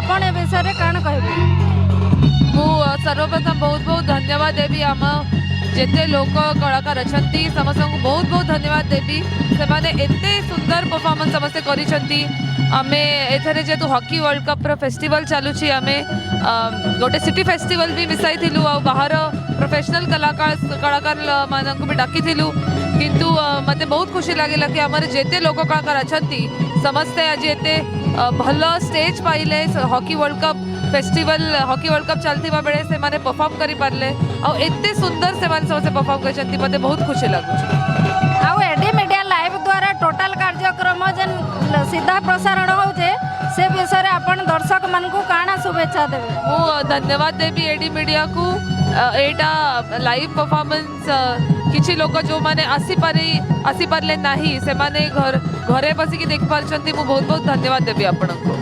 आपण ए विषय काण कहबे? मु सर्वप्रथम बहुत बहुत धन्यवाद देवी आम जिते लोक कलाकार अच्छा समस्त को बहुत बहुत धन्यवाद देवी से एते सुंदर परफॉर्मेंस समस्ते करिसेंती आमे एथरे जेतु हॉकी वर्ल्ड कप रो फेस्टिवल चलुची आमे गोटे सिटी फेस्टिवल भी मिसाई थिलु आ बाहर प्रोफेशनल कलाकार मानक भी डाकी थिलु किंतु मते बहुत खुशी लागिला कि हमर जेते लोक कलाकार अछंती समस्ते आज एते भल स्टेज पाइले hockey world cup festival hockey world cup चलथिबा बेले से माने परफॉर्म करि पारले आ एते सुंदर से माने समस्ते परफॉर्म करछंती मते बहुत खुशी लागुची। आ एडी मीडिया लाइव द्वारा टोटल कार्यक्रम जेन सीधा प्रसारण होचे से विषय रे आपण दर्शक मन को काना शुभेच्छा देबे? मु धन्यवाद देवी एडी मीडिया को एटा लाइव परफॉर्मेंस किछि लोक जो माने आसी पारले नाही से माने घरे बसी कि देख पारछंती मु बहुत बहुत धन्यवाद देवी आपन को।